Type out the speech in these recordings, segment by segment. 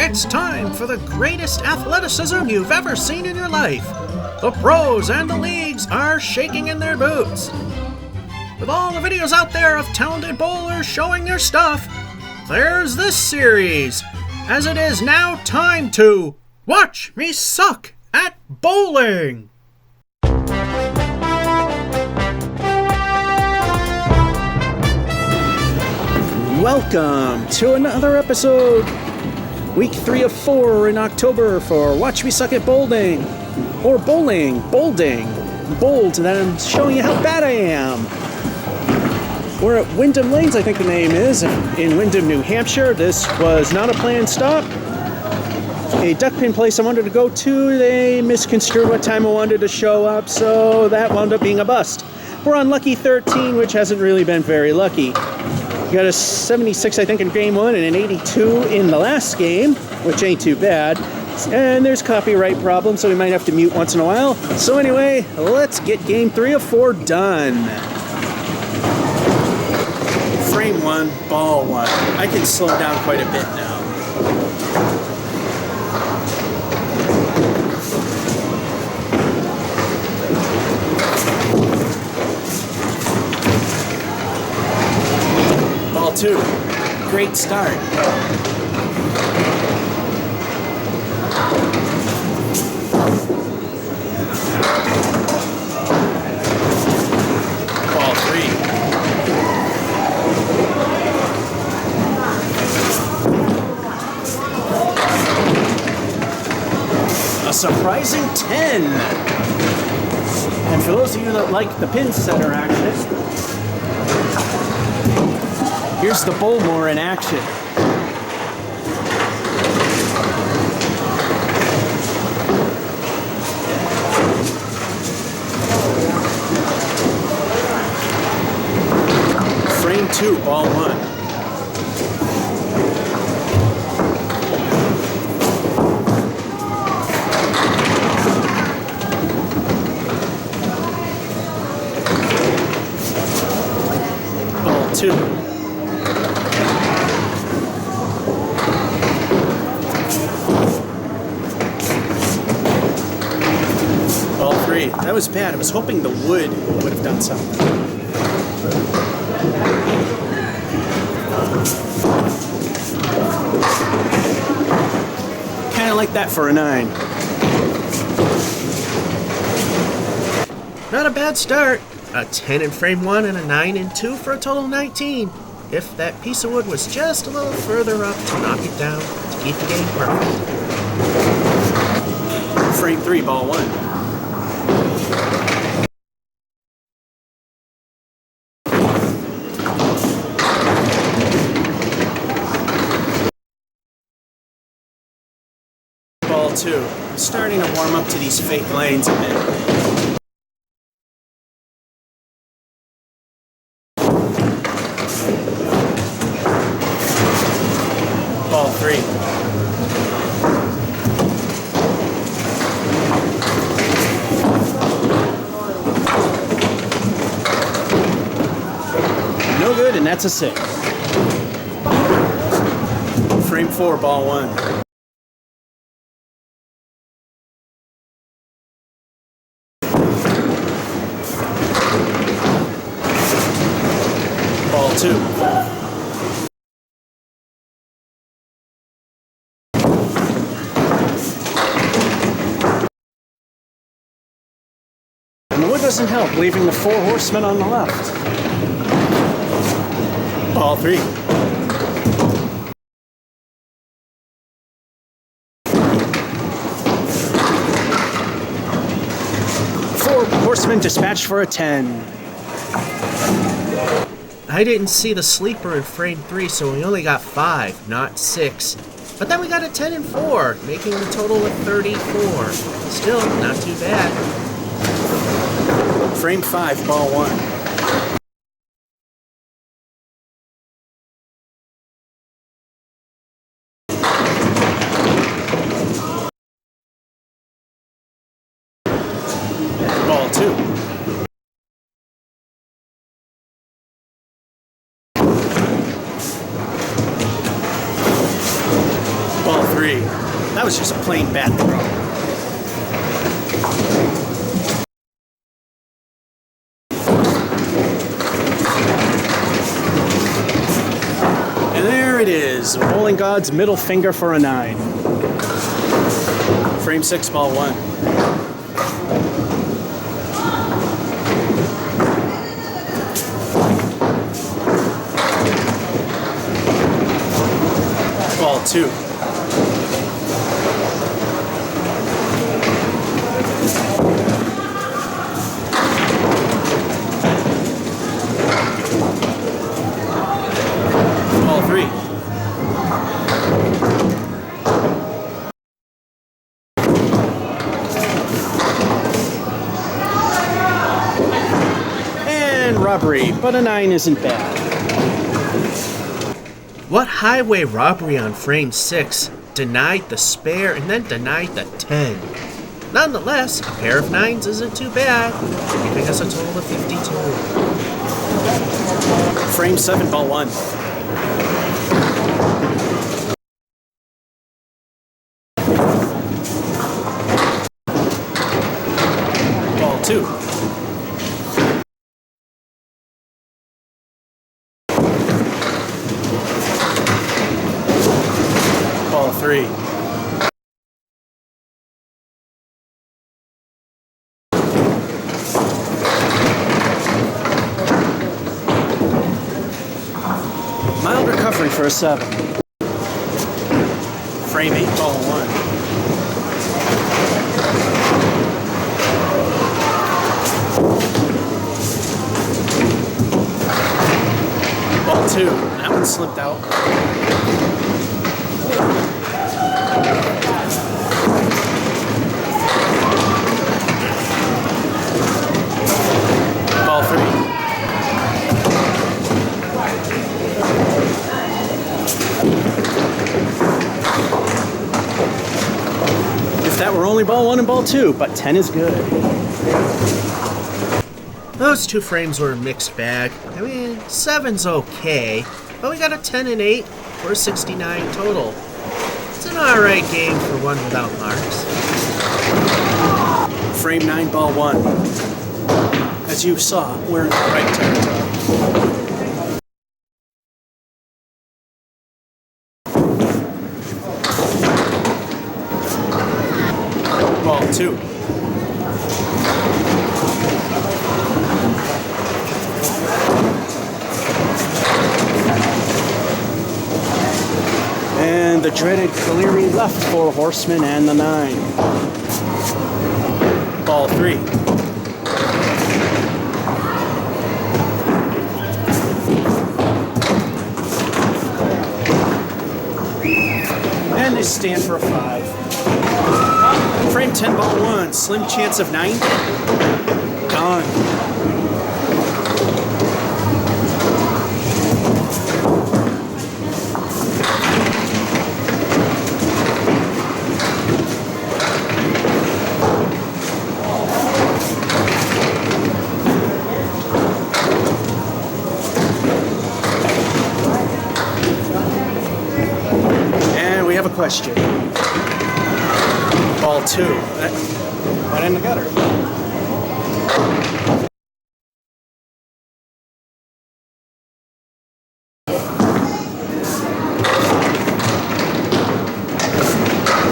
It's time for the greatest athleticism you've ever seen in your life. The pros and the leagues are shaking in their boots. With all the videos out there of talented bowlers showing their stuff, there's this series, as it is now time to watch me suck at bowling. Welcome to another episode. Week 3 of 4 in October for Watch Me Suck at Bowling. Or bolding. Bold, that I'm showing you how bad I am. We're at Windham Lanes, I think the name is, in Windham, New Hampshire. This was not a planned stop. A duck pin place I wanted to go to, they misconstrued what time I wanted to show up, so that wound up being a bust. We're on lucky 13, which hasn't really been very lucky. We got a 76, I think, in game 1 and an 82 in the last game, which ain't too bad. And there's copyright problems, so we might have to mute once in a while. So anyway, let's get game 3 of 4 done. Frame 1, ball 1. I can slow down quite a bit now. Ball 2, great start. Ball 3. A surprising 10. And for those of you that like the pin setter action, here's the Bowlmore in action. Frame 2, ball 1. Ball 2. Ball 3. That was bad. I was hoping the wood would have done something. Kind of like that for a 9. Not a bad start. A 10 in frame 1 and a 9 in 2 for a total of 19. If that piece of wood was just a little further up to knock it down to keep the game perfect. Frame 3, ball 1. Ball 2. I'm starting to warm up to these fake lanes a bit. Ball 3. No good, and that's a 6. Frame 4, ball 1. Ball 2. And the wood doesn't help, leaving the 4 horsemen on the left. Ball 3. Four horsemen dispatched for a 10. I didn't see the sleeper in frame 3, so we only got 5, not 6. But then we got a 10 and 4, making the total of 34. Still, not too bad. Frame 5, ball 1. Ball 2. Ball 3. 3. That was just a plain bad throw. And there it is. Bowling God's middle finger for a 9. Frame 6, ball 1. Ball 2. Ball 3. And robbery, but a 9 isn't bad. What highway robbery on frame 6 denied the spare and then denied the 10? Nonetheless, a pair of 9s isn't too bad, giving us a total of 52. Frame 7, ball 1. Ball 2. Ball 3. Mild recovery for a 7. Frame 8, ball 1. Ball 2. That one slipped out. Ball 3. If that were only ball 1 and ball 2, but 10 is good. Those two frames were a mixed bag. I mean, 7's okay, but we got a 10 and 8 for a 69 total. It's an alright game for one without marks. Frame 9, ball 1. As you saw, we're in the right territory. Ball 2. And the dreaded Cleary left for Horseman and the 9. Ball 3. And they stand for a 5. Frame 10, ball 1. Slim chance of 9. Gone. And we have a question. Ball 2. Right in the gutter.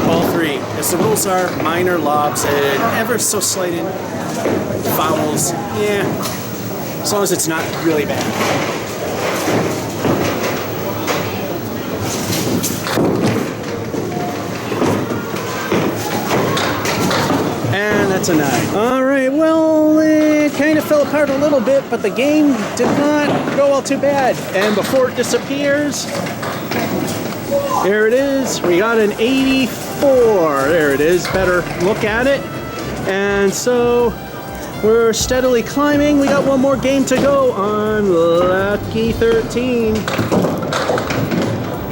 Ball 3. As the rules are, minor lobs and ever so slight fouls. Yeah. As long as it's not really bad. And that's a 9. All right, well, it kind of fell apart a little bit, but the game did not go all too bad. And before it disappears, there it is. We got an 84. There it is. Better look at it. And so we're steadily climbing. We got one more game to go on Lucky 13.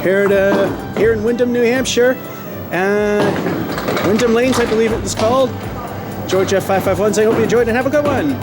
Here in Windham, New Hampshire. Windham Lanes, I believe it was called. Georgia 551. I hope you enjoyed and have a good one.